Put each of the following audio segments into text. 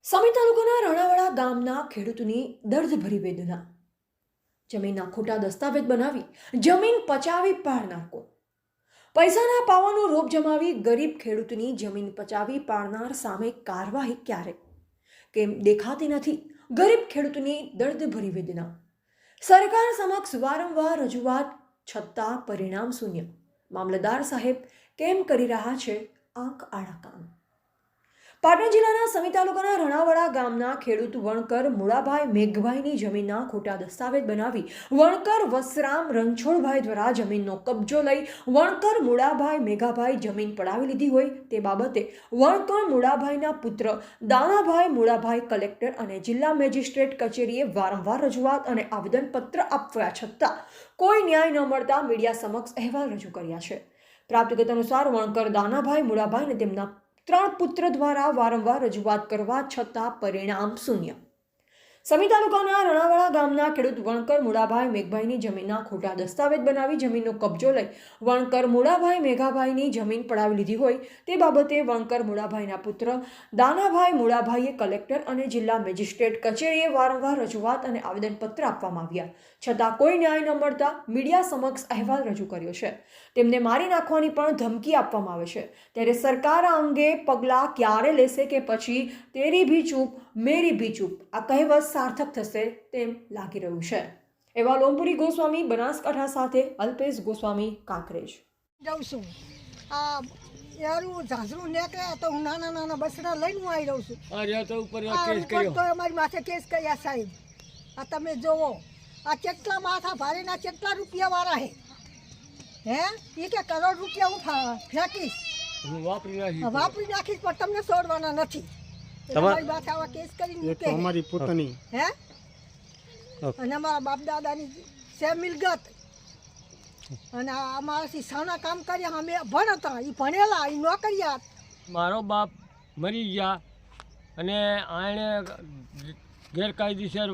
સમી તાલુકાના રણાવાડા ગામના ખેડૂતની દર્દભરી વેદના. જમીનના ખોટા દસ્તાવેજ બનાવી જમીન પચાવી પાડનાર કોણ? પૈસાના પાવાનો રોપ જમાવી ગરીબ ખેડૂતની જમીન પચાવી પાડનાર સામે કાર્યવાહી ક્યારે? કેમ દેખાતી નથી ગરીબ ખેડૂતની દર્દભરી વેદના? સરકાર સમક્ષ વારંવાર રજૂઆત છતાં પરિણામ શૂન્ય. મામલતદાર સાહેબ કેમ કરી રહ્યા છે આંખ આડા કામ? પાટણ જિલ્લાના સમી તાલુકાના રણાવાડા ગામના ખેડૂત વણકર મુળાભાઈ મેઘભાઈની જમીનના ખોટા દસ્તાવેજ બનાવી વણકર વસરામ રણછોડભાઈ દ્વારા જમીનનો કબજો લઈ વણકર મુળાભાઈ મેઘાભાઈ જમીન પડાવી લીધી હોય તે બાબતે વણકર મુળાભાઈના પુત્ર દાનાભાઈ મુળાભાઈ કલેક્ટર અને જિલ્લા મેજિસ્ટ્રેટ કચેરીએ વારંવાર રજૂઆત અને આવેદનપત્ર આપ્યા છતાં કોઈ ન્યાય ન મળતા મીડિયા સમક્ષ અહેવાલ રજૂ કર્યા છે. પ્રાપ્ત વિગત અનુસાર વણકર દાનાભાઈ મુળાભાઈ અને તેમના 3 પુત્ર દ્વારા વારંવાર રજૂઆત કરવા છતાં પરિણામ શૂન્ય. સમી તાલુકાના રણાવાડા ગામના ખેડૂત વણકર મુળાભાઈ મેઘભાઈની જમીનના ખોટા દસ્તાવેજ બનાવી જમીનનો કબજો લઈ વણકર મુળાભાઈ મેઘાભાઈની જમીન પડાવી લીધી હોય તે બાબતે વણકર મુળાભાઈના પુત્ર દાનાભાઈ મુળાભાઈએ કલેક્ટર અને જિલ્લા મેજિસ્ટ્રેટ કચેરીએ વારંવાર રજૂઆત અને આવેદનપત્ર આપવામાં આવ્યા છતાં કોઈ ન્યાય ન મળતા મીડિયા સમક્ષ અહેવાલ રજૂ કર્યો છે. તેમને મારી નાખવાની પણ ધમકી આપવામાં આવે છે. ત્યારે સરકાર આ અંગે પગલાં ક્યારે લેશે કે પછી તેરી ભી ચૂપ મેરી ભી ચૂપ આ કહેવત સાર્થક થશે તેમ લાગી રહ્યું છે. એવા લોમપુરી ગોસ્વામી બનાસકાંઠા સાથે અલ્પેશ ગોસ્વામી કાંકરેજ. જાઉં છું આ યારું ઝાંઝરું નીકળે તો હું નાના નાના બસડા લઈને હું આવી રહું છું. તો અમારી માથે કેસ કર્યા સાહેબ. આ તમે જોવો આ કેટલા માથા ભારેના કેટલા રૂપિયા વાળા હે એ કે કરોડ રૂપિયા હું ફેંકીશ વાપરી નાખીશ પણ તમને છોડવાના નથી. તમારી માથે આવા કેસ કરીને મૂકે અમારી પોતાની હે અને અમારા બાપ દાદાની છે મિલગત અને અમારાથી સાના કામ કર્યા અમે ભણતા એ ભણેલા એ નોકરિયા. મારો બાપ મરી ગયા અને આણે ગેરકાયદેસર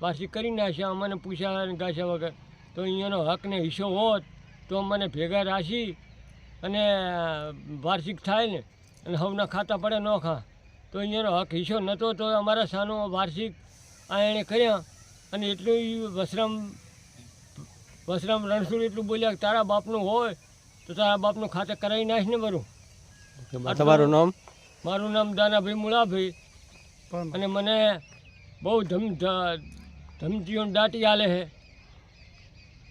વાર્ષિક કરી નાખ્યા. અમને પૂછ્યા ગાછા વગર તો અહીંયાનો હકને હિસ્સો હોત તો મને ભેગા રાખી અને વાર્ષિક થાય ને અને હવના ખાતા પડે ન ખા તો અહીંયાનો હક હિસ્સો નહોતો તો અમારા સાનો વાર્ષિક આ એણે કર્યા. અને એટલું વસરામ રણછોડ એટલું બોલ્યા કે તારા બાપનું હોય તો તારા બાપનું ખાતે કરાવી નાખ ને બરું. તમારું નામ? મારું નામ દાનાભાઈ મુળાભાઈ. અને મને બહુ ધમકીઓ દાટી હાલે છે.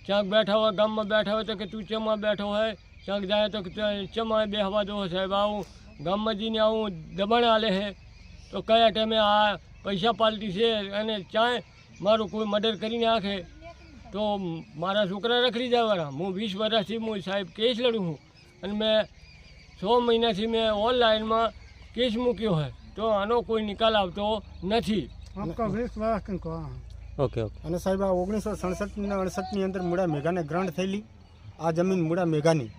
ક્યાંક બેઠા હોય ગામમાં બેઠા હોય તો કે તું ચેમાં બેઠો હોય, ક્યાંક જાય તો ચેમાં બેહવા દો સાહેબ. આવું ગામમાં જઈને આવું દબાણ હાલે છે તો કયા ટાઈમે આ પૈસા પાલટી છે અને ચાય મારું કોઈ મર્ડર કરી નાખે તો મારા છોકરા રખડી જવાના. હું 20 વર્ષથી હું સાહેબ કેસ લડું છું અને મેં 6 મહિનાથી મેં ઓનલાઈનમાં કેસ મૂક્યો હોય તો આનો કોઈ નિકાલ આવતો નથી. ઓકે. અને સાહેબ આ 1967 અને 68ની અંદર મુળા મેઘાને ગ્રાન્ટ થયેલી આ જમીન મુળા મેઘાની.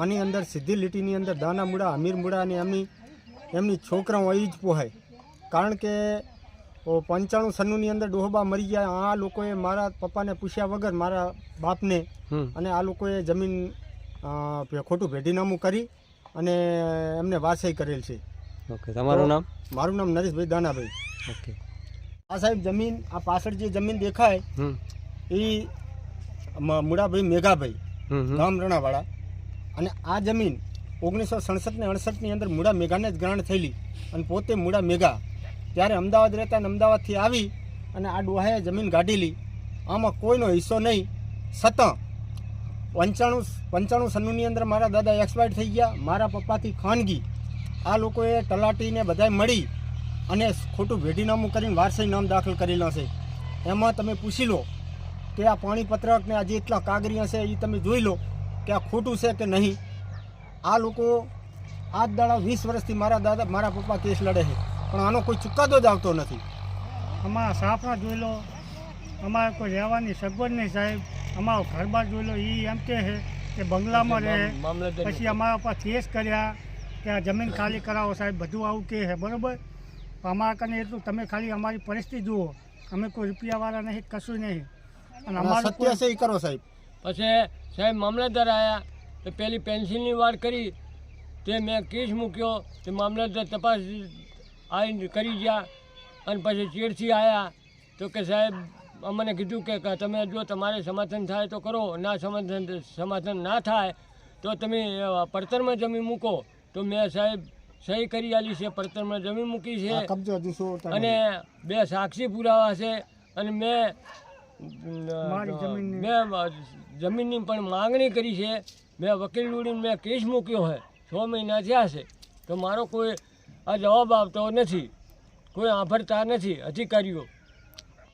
આની અંદર સીધી લીટીની અંદર દાના મુળા અમીર મુળા અને એમની છોકરાઓ અહીં જ પોહાય. કારણ કે 95-96ની અંદર ડોહબા મરી ગયા. આ લોકોએ મારા પપ્પાને પૂછ્યા વગર મારા બાપને અને આ લોકોએ જમીન ખોટું ભેટીનામું કરી અને એમને વારસાઈ કરેલ છે. ઓકે. તમારું નામ? મારું નામ નરેશભાઈ દાનાભાઈ. ઓકે. આ સાહેબ જમીન આ પાછળ જે જમીન દેખાય એ મુળાભાઈ મેઘાભાઈ ગામ રણાવાડા. અને આ જમીન 1967 ને 68ની અંદર મુળા મેઘાને જ ગ્રાન્ટ થયેલી અને પોતે મુળા મેઘા ત્યારે અમદાવાદ રહેતા અને અમદાવાદથી આવી અને આ ડોહાએ જમીન કાઢેલી. આમાં કોઈનો હિસ્સો નહીં. છતાં 95-96ની અંદર મારા દાદા એક્સપાયર થઈ ગયા. મારા પપ્પાથી ખાનગી આ લોકોએ તલાટીને બધાય મળી અને ખોટું ભેટીનામું કરીને વારસાઈ નામ દાખલ કરેલા છે. એમાં તમે પૂછી લો કે આ પાણીપત્રક ને આ જેટલા કાગરિયા છે એ તમે જોઈ લો કે આ ખોટું છે કે નહીં. આ લોકો આજ દાડા 20 વર્ષથી મારા પપ્પા કેસ લડે છે પણ આનો કોઈ ચુકાદો જ આવતો નથી. અમારા સાફરા જોઈ લો, અમારે કોઈ રહેવાની સગવડ નહીં સાહેબ. અમારો ઘરબાર જોઈ લો એ એમ કહે છે કે બંગલામાં રહે. પછી અમારા પર કેસ કર્યા કે આ જમીન ખાલી કરાવો સાહેબ, બધું આવું કહે છે બરાબર. અમારા કને એટલું તમે ખાલી અમારી પરિસ્થિતિ જુઓ. અમે કોઈ રૂપિયાવાળા નહીં, કશું નહીં. અને અમારું સત્ય છે એ કરો સાહેબ. પછી સાહેબ મામલતદાર આવ્યા તો પેલી પેન્શનની વાત કરી તે મેં કેસ મૂક્યો તે મામલતદાર તપાસ આવીને કરી ગયા અને પછી ચેડથી આવ્યા તો કે સાહેબ અમને કીધું કે તમે જો તમારે સમાધાન થાય તો કરો, ના સમાધાન ના થાય તો તમે પડતરમાં જમીન મૂકો. તો મેં સાહેબ સહી કરી આલી છે, પડતરમાં જમીન મૂકી છે અને 2 સાક્ષી પુરાવા છે અને મેં જમીનની પણ માંગણી કરી છે. મેં વકીલ જોડીને મેં કેસ મૂક્યો છે, 6 મહિના થયા છે. તો મારો કોઈ આ જવાબ આવતો નથી, કોઈ આભરતા નથી અધિકારીઓ.